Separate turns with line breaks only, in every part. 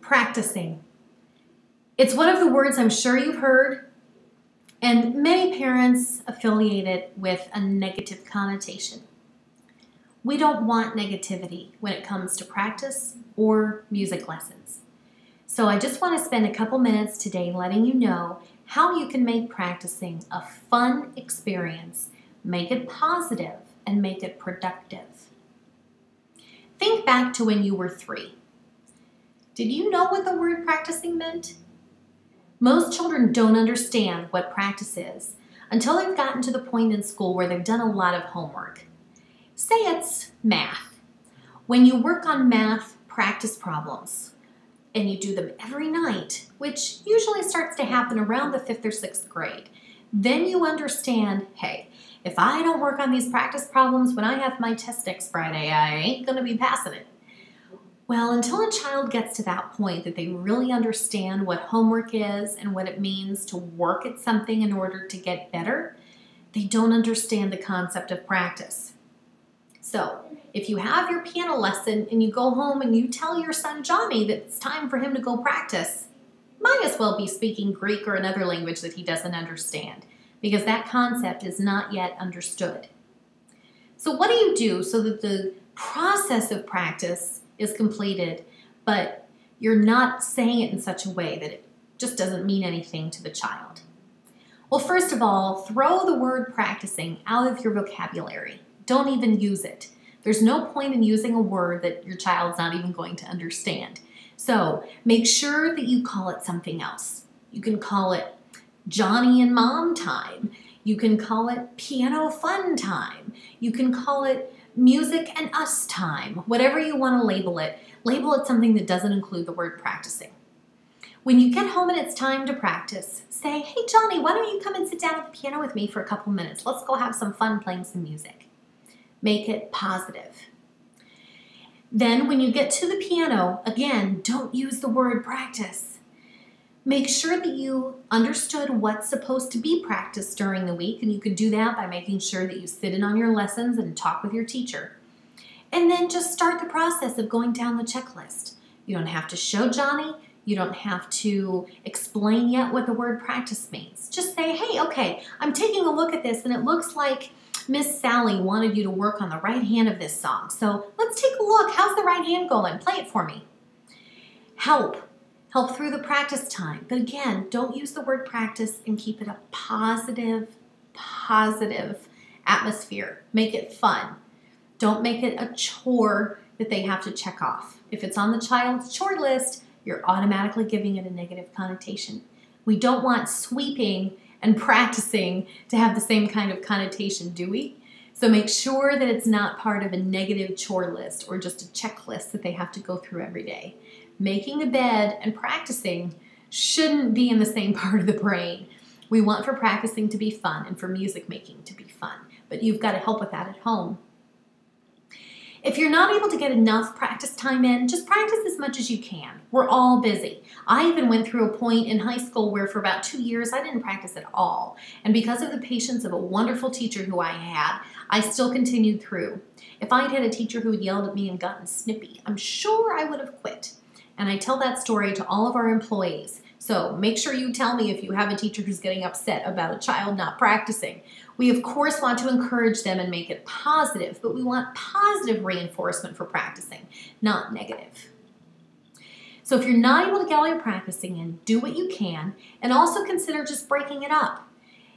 Practicing. It's one of the words I'm sure you've heard, and many parents affiliate it with a negative connotation. We don't want negativity when it comes to practice or music lessons. So I just want to spend a couple minutes today letting you know how you can make practicing a fun experience, make it positive, and make it productive. Think back to when you were 3. Did you know what the word practicing meant? Most children don't understand what practice is until they've gotten to the point in school where they've done a lot of homework. Say it's math. When you work on math practice problems and you do them every night, which usually starts to happen around the 5th or 6th grade, then you understand, hey, if I don't work on these practice problems when I have my test next Friday, I ain't going to be passing it. Well, until a child gets to that point that they really understand what homework is and what it means to work at something in order to get better, they don't understand the concept of practice. So, if you have your piano lesson and you go home and you tell your son Johnny that it's time for him to go practice, might as well be speaking Greek or another language that he doesn't understand, because that concept is not yet understood. So what do you do so that the process of practice is completed, but you're not saying it in such a way that it just doesn't mean anything to the child? Well, first of all, throw the word practicing out of your vocabulary. Don't even use it. There's no point in using a word that your child's not even going to understand. So make sure that you call it something else. You can call it Johnny and Mom time. You can call it piano fun time. You can call it music and us time. Whatever you want to label it something that doesn't include the word practicing. When you get home and it's time to practice, say, hey Johnny, why don't you come and sit down at the piano with me for a couple minutes? Let's go have some fun playing some music. Make it positive. Then when you get to the piano, again, don't use the word practice. Make sure that you understood what's supposed to be practiced during the week, and you can do that by making sure that you sit in on your lessons and talk with your teacher. And then just start the process of going down the checklist. You don't have to show Johnny. You don't have to explain yet what the word practice means. Just say, hey, okay, I'm taking a look at this, and it looks like Miss Sally wanted you to work on the right hand of this song. So let's take a look. How's the right hand going? Play it for me. Help through the practice time. But again, don't use the word practice, and keep it a positive atmosphere. Make it fun. Don't make it a chore that they have to check off. If it's on the child's chore list, you're automatically giving it a negative connotation. We don't want sweeping and practicing to have the same kind of connotation, do we? So make sure that it's not part of a negative chore list or just a checklist that they have to go through every day. Making a bed and practicing shouldn't be in the same part of the brain. We want for practicing to be fun and for music making to be fun, but you've got to help with that at home. If you're not able to get enough practice time in, just practice as much as you can. We're all busy. I even went through a point in high school where for about 2 years I didn't practice at all. And because of the patience of a wonderful teacher who I had, I still continued through. If I'd had a teacher who had yelled at me and gotten snippy, I'm sure I would have quit. And I tell that story to all of our employees. So make sure you tell me if you have a teacher who's getting upset about a child not practicing. We, of course, want to encourage them and make it positive, but we want positive reinforcement for practicing, not negative. So if you're not able to get all your practicing in, do what you can, and also consider just breaking it up.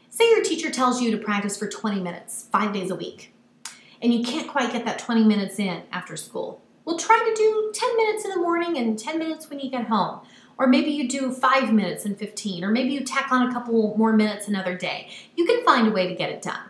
Say your teacher tells you to practice for 20 minutes, 5 days a week, and you can't quite get that 20 minutes in after school. Well, try to do 10 minutes in the morning and 10 minutes when you get home. Or maybe you do 5 minutes and 15, or maybe you tack on a couple more minutes another day. You can find a way to get it done.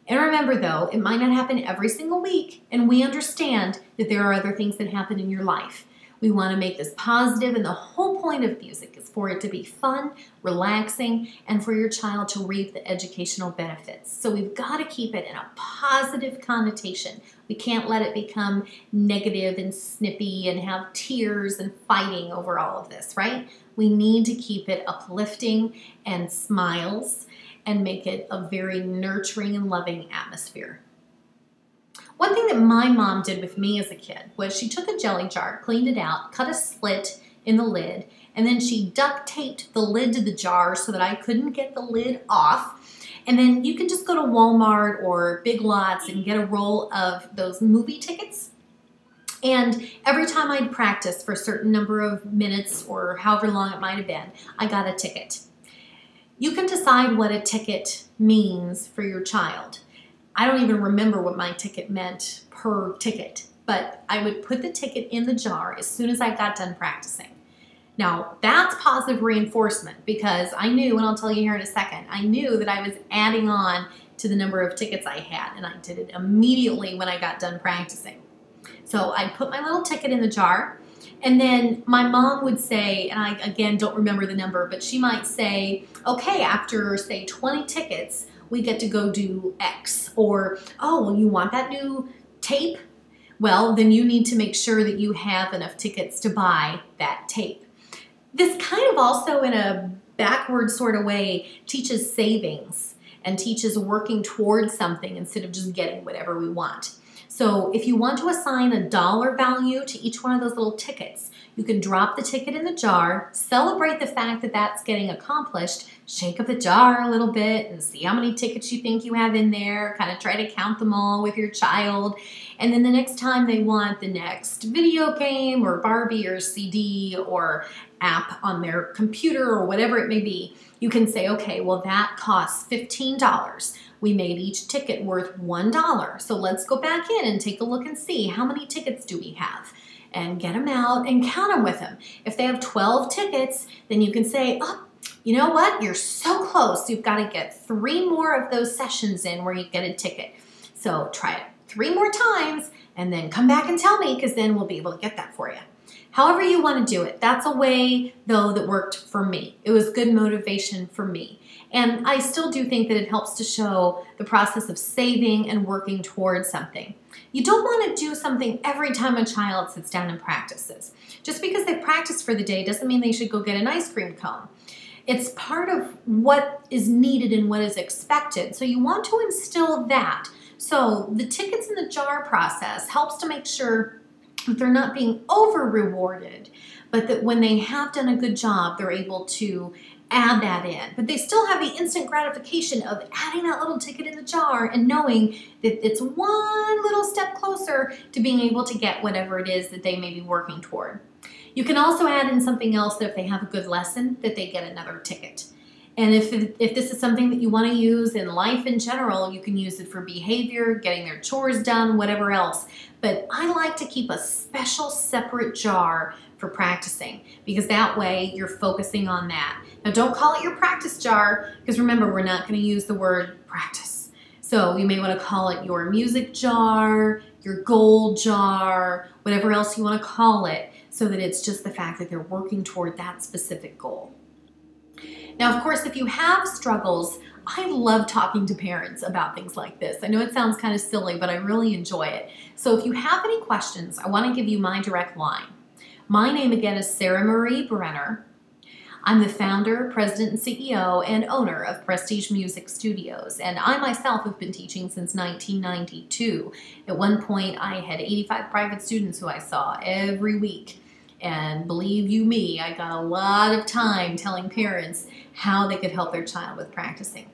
And remember though, it might not happen every single week, and we understand that there are other things that happen in your life. We want to make this positive, and the whole point of music is for it to be fun, relaxing, and for your child to reap the educational benefits. So we've got to keep it in a positive connotation. We can't let it become negative and snippy and have tears and fighting over all of this, right? We need to keep it uplifting and smiles and make it a very nurturing and loving atmosphere. One thing that my mom did with me as a kid was she took a jelly jar, cleaned it out, cut a slit in the lid, and then she duct taped the lid to the jar so that I couldn't get the lid off. And then you can just go to Walmart or Big Lots and get a roll of those movie tickets. And every time I'd practice for a certain number of minutes or however long it might have been, I got a ticket. You can decide what a ticket means for your child. I don't even remember what my ticket meant per ticket, but I would put the ticket in the jar as soon as I got done practicing. Now, that's positive reinforcement because I knew, and I'll tell you here in a second, I knew that I was adding on to the number of tickets I had, and I did it immediately when I got done practicing. So I'd put my little ticket in the jar, and then my mom would say, and I, again, don't remember the number, but she might say, okay, after, say, 20 tickets, we get to go do X. Or, oh, well, you want that new tape? Well, then you need to make sure that you have enough tickets to buy that tape. This kind of also, in a backward sort of way, teaches savings and teaches working towards something instead of just getting whatever we want. So if you want to assign a dollar value to each one of those little tickets, you can drop the ticket in the jar, celebrate the fact that that's getting accomplished, shake up the jar a little bit and see how many tickets you think you have in there, kind of try to count them all with your child. And then the next time they want the next video game or Barbie or CD or app on their computer or whatever it may be, you can say, okay, well, that costs $15. We made each ticket worth $1. So let's go back in and take a look and see how many tickets do we have, and get them out and count them with them. If they have 12 tickets, then you can say, oh, you know what? You're so close. You've got to get 3 more of those sessions in where you get a ticket. So try it 3 more times and then come back and tell me, because then we'll be able to get that for you. However you want to do it. That's a way, though, that worked for me. It was good motivation for me. And I still do think that it helps to show the process of saving and working towards something. You don't want to do something every time a child sits down and practices. Just because they've practiced for the day doesn't mean they should go get an ice cream cone. It's part of what is needed and what is expected. So you want to instill that. So the tickets in the jar process helps to make sure that they're not being over-rewarded, but that when they have done a good job, they're able to add that in. But they still have the instant gratification of adding that little ticket in the jar and knowing that it's one little step closer to being able to get whatever it is that they may be working toward. You can also add in something else that if they have a good lesson, that they get another ticket. And if this is something that you want to use in life in general, you can use it for behavior, getting their chores done, whatever else. But I like to keep a special separate jar for practicing, because that way you're focusing on that. Now don't call it your practice jar, because remember, we're not going to use the word practice. So you may want to call it your music jar, your goal jar, whatever else you want to call it, so that it's just the fact that they're working toward that specific goal. Now, of course, if you have struggles, I love talking to parents about things like this. I know it sounds kind of silly, but I really enjoy it. So if you have any questions, I want to give you my direct line. My name again is Sarah Marie Brenner. I'm the founder, president, and CEO and owner of Prestige Music Studios, and I myself have been teaching since 1992. At one point, I had 85 private students who I saw every week. And believe you me, I got a lot of time telling parents how they could help their child with practicing.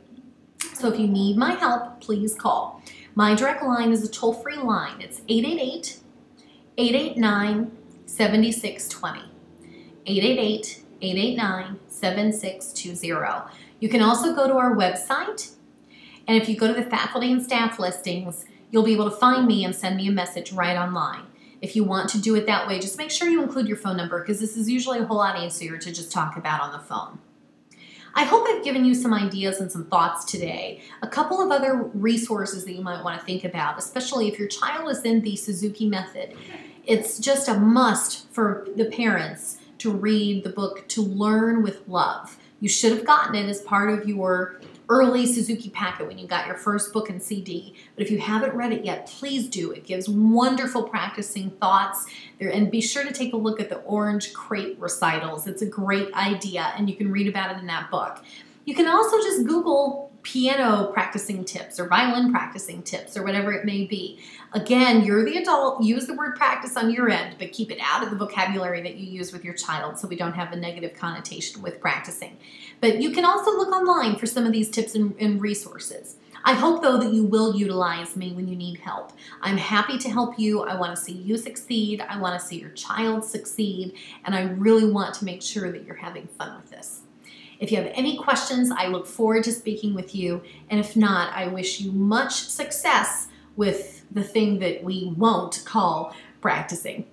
So if you need my help, please call. My direct line is a toll-free line. It's 888-889-7620. 888-889-7620. You can also go to our website, and if you go to the faculty and staff listings, you'll be able to find me and send me a message right online. If you want to do it that way, just make sure you include your phone number, because this is usually a whole lot easier to just talk about on the phone. I hope I've given you some ideas and some thoughts today. A couple of other resources that you might want to think about, especially if your child is in the Suzuki method. It's just a must for the parents to read the book To Learn with Love. You should have gotten it as part of your early Suzuki packet when you got your first book and CD. But if you haven't read it yet, please do. It gives wonderful practicing thoughts. And be sure to take a look at the Orange Crate recitals. It's a great idea, and you can read about it in that book. You can also just Google piano practicing tips or violin practicing tips or whatever it may be. Again, you're the adult, use the word practice on your end, but keep it out of the vocabulary that you use with your child so we don't have a negative connotation with practicing. But you can also look online for some of these tips and resources. I hope, though, that you will utilize me when you need help. I'm happy to help you. I want to see you succeed. I want to see your child succeed. And I really want to make sure that you're having fun with this. If you have any questions, I look forward to speaking with you. And if not, I wish you much success with the thing that we won't call practicing.